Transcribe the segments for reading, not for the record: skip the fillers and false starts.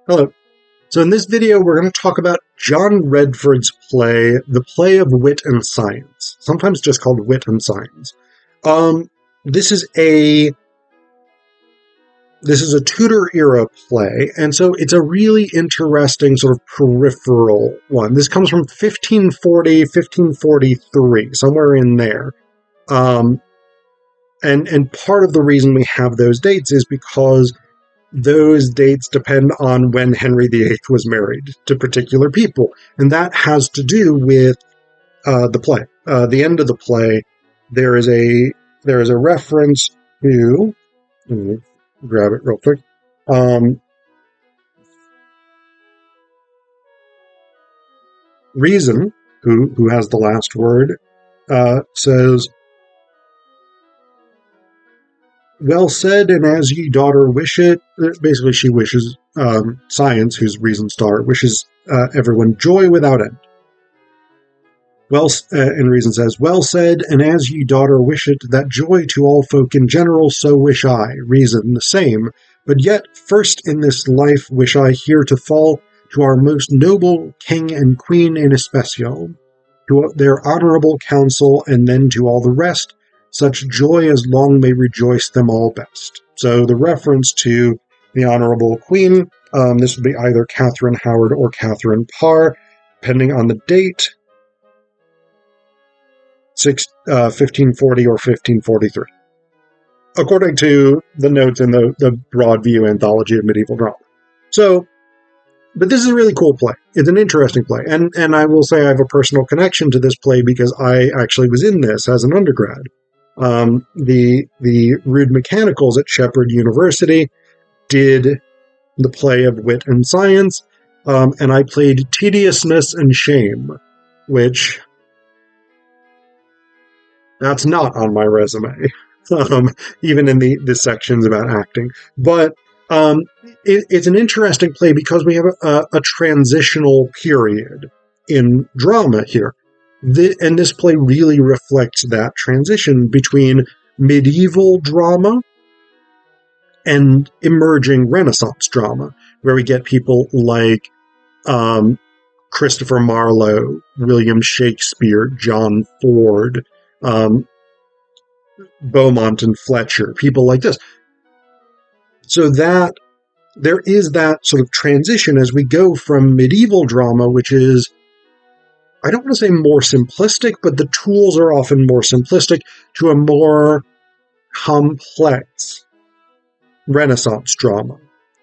Hello. So in this video, we're going to talk about John Redford's play, The Play of Wit and Science, sometimes just called Wit and Science. This is a Tudor era play, and so it's a really interesting sort of peripheral one. This comes from 1540, 1543, somewhere in there. And part of the reason we have those dates is because those dates depend on when Henry VIII was married to particular people. And that has to do with the play. The end of the play, there is a reference to, let me grab it real quick. Reason, who has the last word, says, "Well said, and as ye daughter wish it," basically she wishes Science, who's Reason's daughter, wishes everyone joy without end. And Reason says, "Well said, and as ye daughter wish it, that joy to all folk in general, so wish I." Reason the same. "But yet first in this life wish I here to fall to our most noble king and queen in especial, to their honorable council, and then to all the rest, such joy as long may rejoice them all best." So the reference to the Honorable Queen, this would be either Catherine Howard or Catherine Parr, depending on the date, 1540 or 1543, according to the notes in the Broadview Anthology of Medieval Drama. So, but this is a really cool play. It's an interesting play. And I will say I have a personal connection to this play because I actually was in this as an undergrad. The Rude Mechanicals at Shepherd University did the play of Wit and Science, and I played Tediousness and Shame, which that's not on my resume, even in the sections about acting. But it's an interesting play because we have a transitional period in drama here. And this play really reflects that transition between medieval drama and emerging Renaissance drama, where we get people like Christopher Marlowe, William Shakespeare, John Ford, Beaumont and Fletcher, people like this. So that there is that sort of transition as we go from medieval drama, which is, I don't want to say more simplistic, but the tools are often more simplistic, to a more complex Renaissance drama.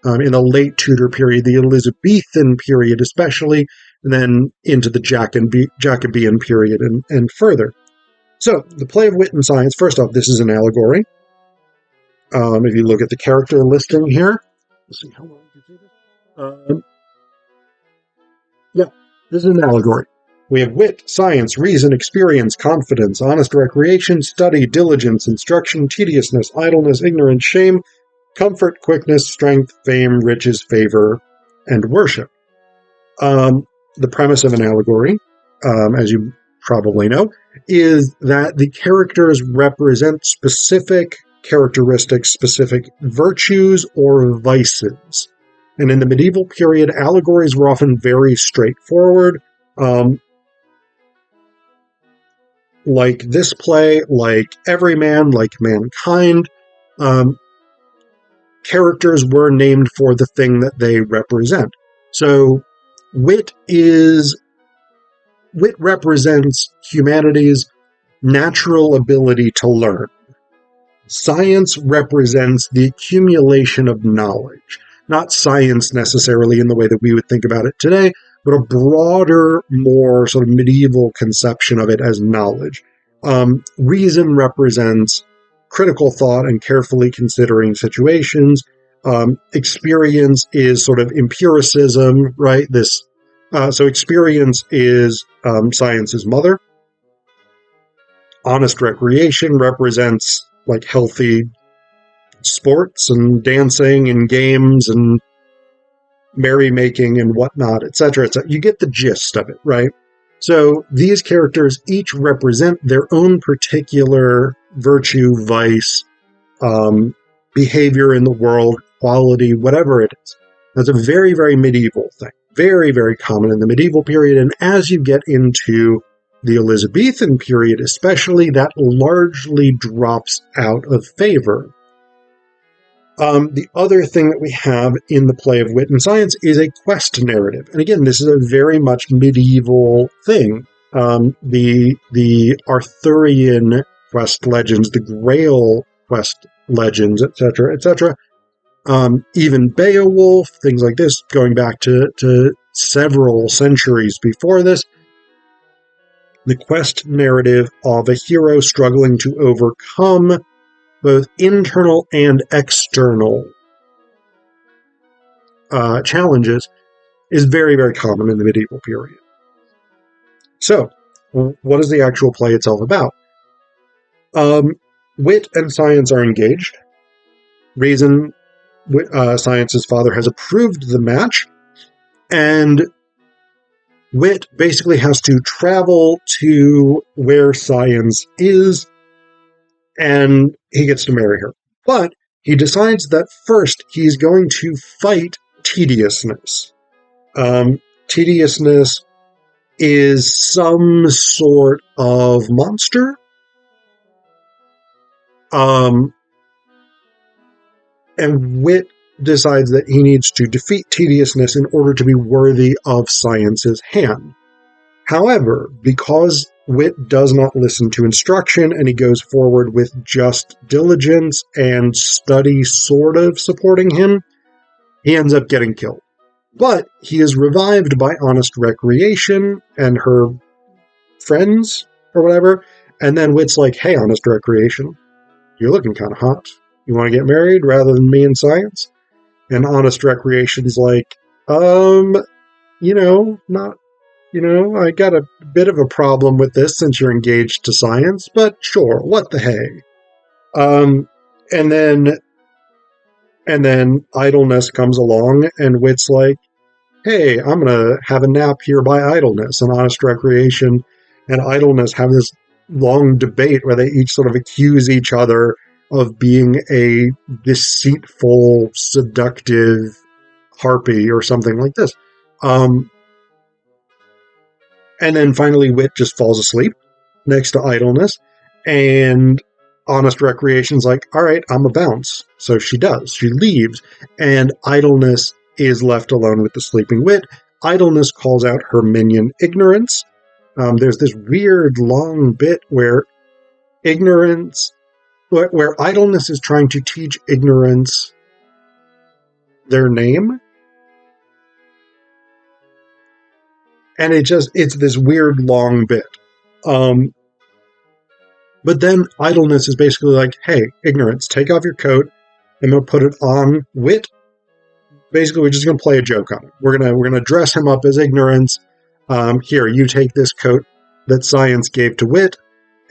In the late Tudor period, the Elizabethan period especially, and then into the Jacobean period and further. So, the play of Wit and Science, first off, this is an allegory. If you look at the character listing here, let's see how long you can see this. Yeah, this is an allegory. We have wit, science, reason, experience, confidence, honest recreation, study, diligence, instruction, tediousness, idleness, ignorance, shame, comfort, quickness, strength, fame, riches, favor, and worship. The premise of an allegory, as you probably know, is that the characters represent specific characteristics, specific virtues or vices. And in the medieval period, allegories were often very straightforward. Like this play, like Everyman, like Mankind, characters were named for the thing that they represent. So wit represents humanity's natural ability to learn. Science represents the accumulation of knowledge. Not science necessarily in the way that we would think about it today, but a broader, more sort of medieval conception of it as knowledge. Reason represents critical thought and carefully considering situations. Experience is sort of empiricism, right? So experience is science's mother. Honest recreation represents like healthy sports and dancing and games and merrymaking and whatnot, etc., etc. You get the gist of it, right? So these characters each represent their own particular virtue, vice, behavior in the world, quality, whatever it is. That's a very, very medieval thing. Very, very common in the medieval period. And as you get into the Elizabethan period especially, that largely drops out of favor. The other thing that we have in the play of Wit and Science is a quest narrative. And again, this is a very much medieval thing. The Arthurian quest legends, the Grail quest legends, etc., etc., even Beowulf, things like this, going back to several centuries before this, the quest narrative of a hero struggling to overcome both internal and external challenges is very, very common in the medieval period. So, what is the actual play itself about? Wit and Science are engaged. Reason, Science's father has approved the match, and Wit basically has to travel to where Science is, and he gets to marry her. But he decides that first he's going to fight tediousness. Tediousness is some sort of monster. And Wit decides that he needs to defeat tediousness in order to be worthy of Science's hand. However, because Wit does not listen to instruction and he goes forward with just diligence and study sort of supporting him, he ends up getting killed. But he is revived by Honest Recreation and her friends or whatever, and then Wit's like, hey, Honest Recreation, you're looking kind of hot. You want to get married rather than me and Science? And Honest Recreation's like, I got a bit of a problem with this since you're engaged to Science, but sure, what the hey. And then Idleness comes along, and Wit's like, hey, I'm going to have a nap here by Idleness. And Honest Recreation and Idleness have this long debate where they each sort of accuse each other of being a deceitful, seductive harpy or something like this. And then finally Wit just falls asleep next to Idleness, and Honest Recreation's like, all right, I'm a bounce. So she does. She leaves, and Idleness is left alone with the sleeping Wit. Idleness calls out her minion Ignorance. There's this weird long bit where Idleness is trying to teach Ignorance their name. And it's this weird long bit. But then Idleness is basically like, hey, Ignorance, take off your coat. I'm going to put it on Wit. Basically, we're just going to play a joke on him. We're going to dress him up as Ignorance. Here, you take this coat that Science gave to Wit.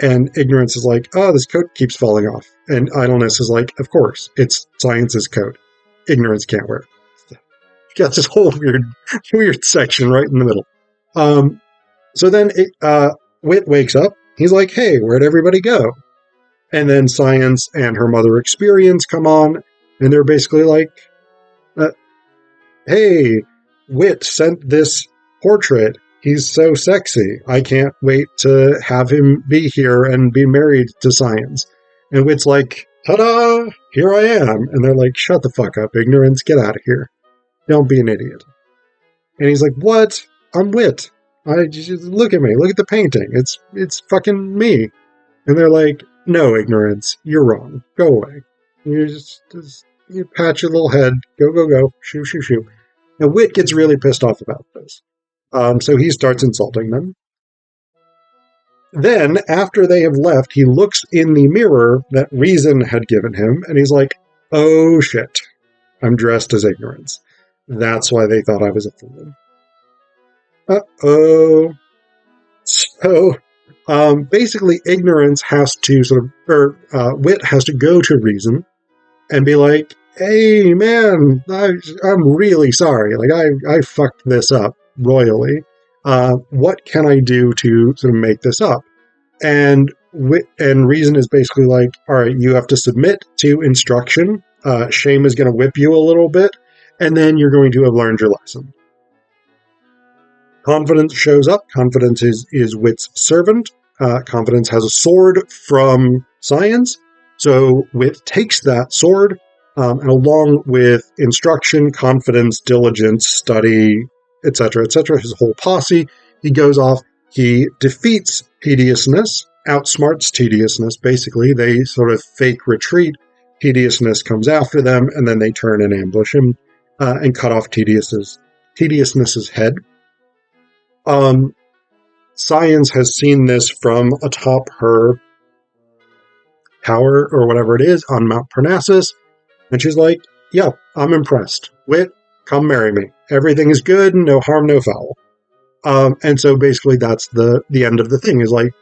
And Ignorance is like, oh, this coat keeps falling off. And Idleness is like, of course, it's Science's coat. Ignorance can't wear it. You got this whole weird section right in the middle. So then Wit wakes up. He's like, hey, where'd everybody go? And then Science and her mother Experience come on, and they're basically like, hey, Wit sent this portrait. He's so sexy. I can't wait to have him be here and be married to Science. And Wit's like, ta-da, here I am. And they're like, shut the fuck up, Ignorance, get out of here. Don't be an idiot. And he's like, what? I'm Wit. Look at me. Look at the painting. It's fucking me. And they're like, no, Ignorance. You're wrong. Go away. You you pat your little head. Go. Shoo. And Wit gets really pissed off about this. So he starts insulting them. Then, after they have left, he looks in the mirror that Reason had given him, and he's like, oh shit. I'm dressed as Ignorance. That's why they thought I was a fool. Uh-oh. So, basically, Ignorance has to Wit has to go to Reason and be like, hey, man, I'm really sorry. Like, I fucked this up royally. What can I do to sort of make this up? And Reason is basically like, all right, you have to submit to instruction. Shame is going to whip you a little bit. and then you're going to have learned your lesson. Confidence shows up. Confidence is wit's servant. Confidence has a sword from science. So wit takes that sword, and along with instruction, confidence, diligence, study, etc., his whole posse, he goes off. He defeats tediousness, outsmarts tediousness. Basically, they sort of fake retreat. Tediousness comes after them, and then they turn and ambush him and cut off tediousness's head. Science has seen this from atop her tower or whatever it is on Mount Parnassus, and she's like, yeah, I'm impressed. Wit, come marry me. Everything is good, no harm, no foul. And so basically that's the end of the thing, is like,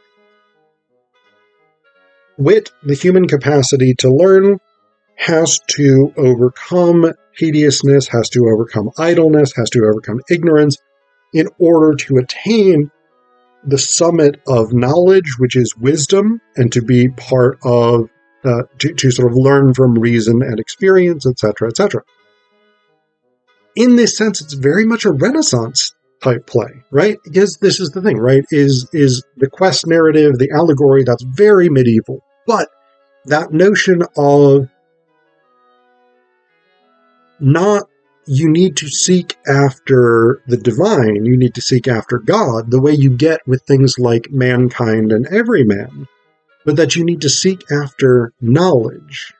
wit, the human capacity to learn, has to overcome tediousness, has to overcome idleness, has to overcome ignorance in order to attain the summit of knowledge, which is wisdom, and to be part of, to sort of learn from reason and experience, etc., etc. In this sense, it's very much a Renaissance type play, right? Because this is the thing, right? Is the quest narrative, the allegory, that's very medieval. But that notion of not, you need to seek after the divine, you need to seek after God, the way you get with things like mankind and everyman, but that you need to seek after knowledge.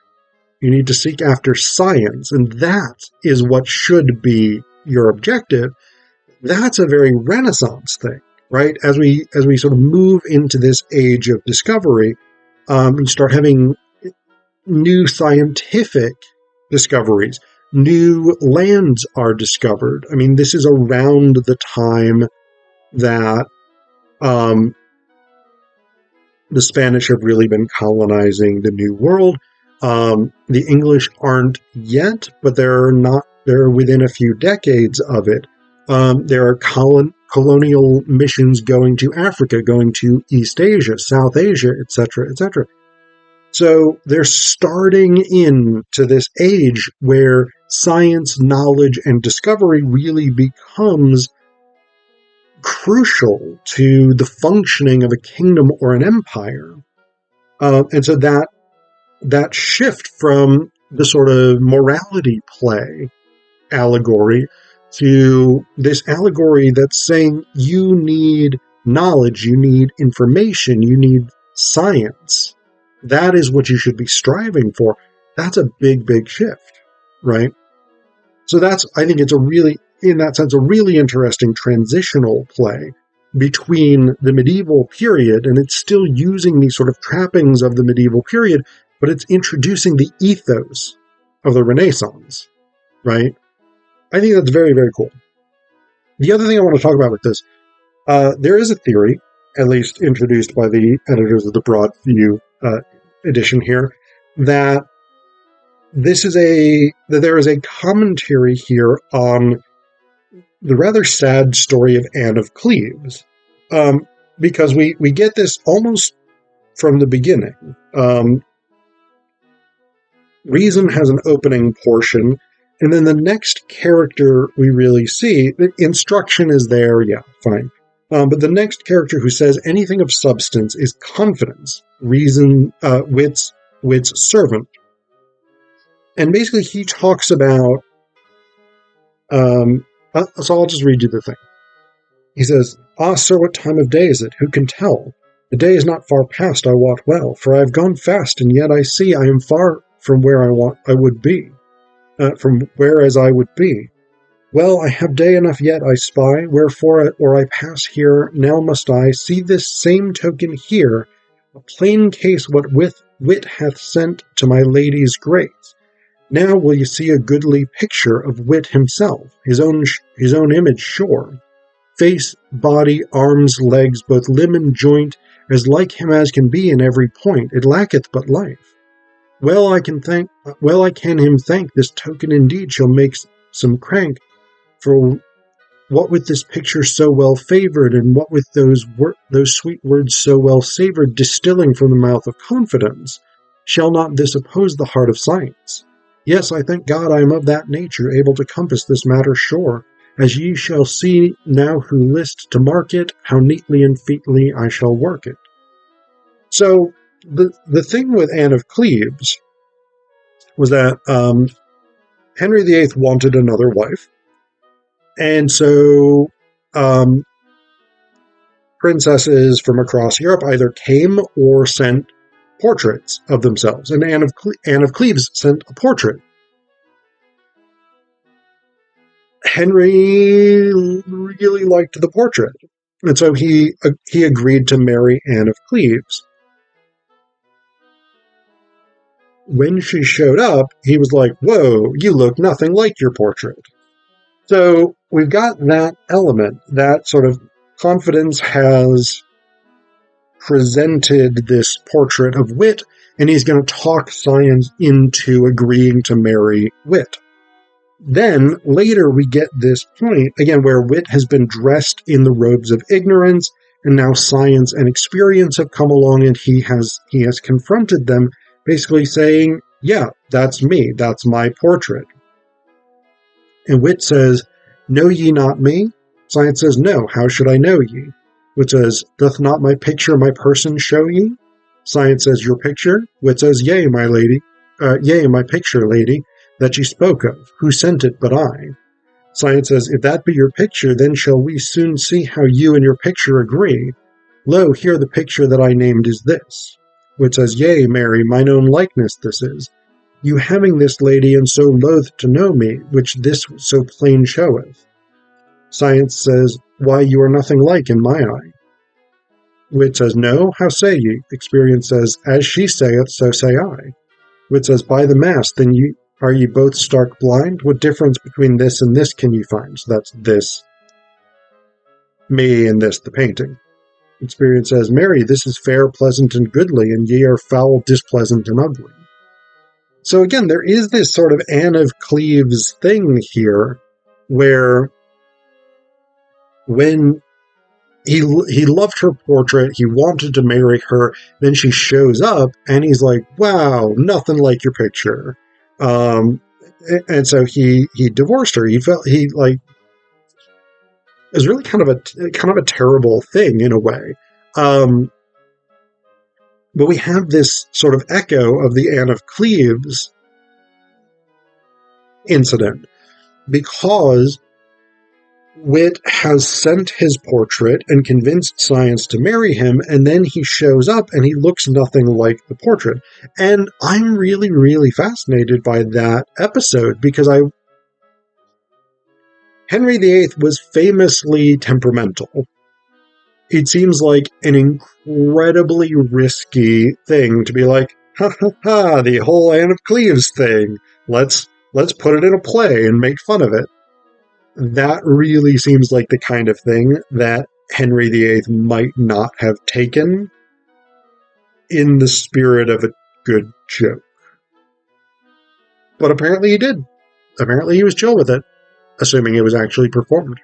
You need to seek after science, and that is what should be your objective. That's a very Renaissance thing, right? As we sort of move into this age of discovery, and start having new scientific discoveries, new lands are discovered. I mean, this is around the time that the Spanish have really been colonizing the New World. The English aren't yet, but they're within a few decades of it. There are colonial missions going to Africa, going to East Asia, South Asia, etc., etc. So they're starting into this age where science, knowledge, and discovery really becomes crucial to the functioning of a kingdom or an empire. And so that shift from the sort of morality play allegory to this allegory that's saying you need knowledge, you need information, you need science. That is what you should be striving for. That's a big, big shift, right? So I think it's in that sense, a really interesting transitional play between the medieval period, and it's still using these sort of trappings of the medieval period, but it's introducing the ethos of the Renaissance, right? I think that's very, very cool. The other thing I want to talk about with this, there is a theory, at least introduced by the editors of the Broad View edition here, that there is a commentary here on the rather sad story of Anne of Cleves, because we get this almost from the beginning. Reason has an opening portion, and then the next character we really see, the instruction is there, yeah, fine. But the next character who says anything of substance is confidence, reason, wit's servant. And basically he talks about, so I'll just read you the thing. He says, "Ah, sir, what time of day is it? Who can tell? The day is not far past, I wot well, for I have gone fast, and yet I see I am far from where I would be. From whereas I would be. Well, I have day enough yet, I spy, wherefore, or I pass here, now must I see this same token here, a plain case what wit hath sent to my lady's grace. Now will you see a goodly picture of wit himself, his own image sure, face, body, arms, legs, both limb and joint, as like him as can be in every point, it lacketh but life. Well I can him thank, this token indeed shall make some crank, for what with this picture so well favored, and what with those sweet words so well savored, distilling from the mouth of confidence, shall not this oppose the heart of science? Yes, I thank God I am of that nature, able to compass this matter sure. As ye shall see now who list to mark it, how neatly and featly I shall work it. So the thing with Anne of Cleves was that Henry VIII wanted another wife, and so um, princesses from across Europe either came or sent portraits of themselves, and Anne of Cleves sent a portrait. Henry really liked the portrait, and so he agreed to marry Anne of Cleves. When she showed up, he was like, "Whoa, you look nothing like your portrait." So we've got that element, that sort of confidence has presented this portrait of wit, and he's going to talk science into agreeing to marry wit. Then later we get this point, again, where wit has been dressed in the robes of ignorance, and now science and experience have come along, and he has confronted them, basically saying, yeah, that's me, that's my portrait. And wit says, know ye not me? Science says, no, how should I know ye? Wit says, doth not my picture my person show ye? Science says, your picture? Wit says, yea, my lady, yea, my picture, lady, that ye spoke of. Who sent it but I? Science says, if that be your picture, then shall we soon see how you and your picture agree. Lo, here the picture that I named is this. Wit says, yea, Mary, mine own likeness this is. You having this lady, and so loath to know me, which this so plain showeth. Science says, why, you are nothing like in my eye. Wit says, no, how say ye? Experience says, as she saith, so say I. Wit says, by the mass, then are ye both stark blind? What difference between this and this can ye find? So that's this, me, and this, the painting. Experience says, Mary, this is fair, pleasant, and goodly, and ye are foul, displeasant, and ugly. So again, there is this sort of Anne of Cleves thing here, where when he loved her portrait, he wanted to marry her, then she shows up, and he's like, wow, nothing like your picture. And so he divorced her. He felt it was really kind of a terrible thing in a way. But we have this sort of echo of the Anne of Cleves incident, because Wit has sent his portrait and convinced science to marry him, and then he shows up and he looks nothing like the portrait. And I'm really, really fascinated by that episode, because Henry VIII was famously temperamental. It seems like an incredibly risky thing to be like, ha ha ha, the whole Anne of Cleves thing. Let's put it in a play and make fun of it. That really seems like the kind of thing that Henry VIII might not have taken in the spirit of a good joke. But apparently he did. Apparently he was chill with it, assuming it was actually performed.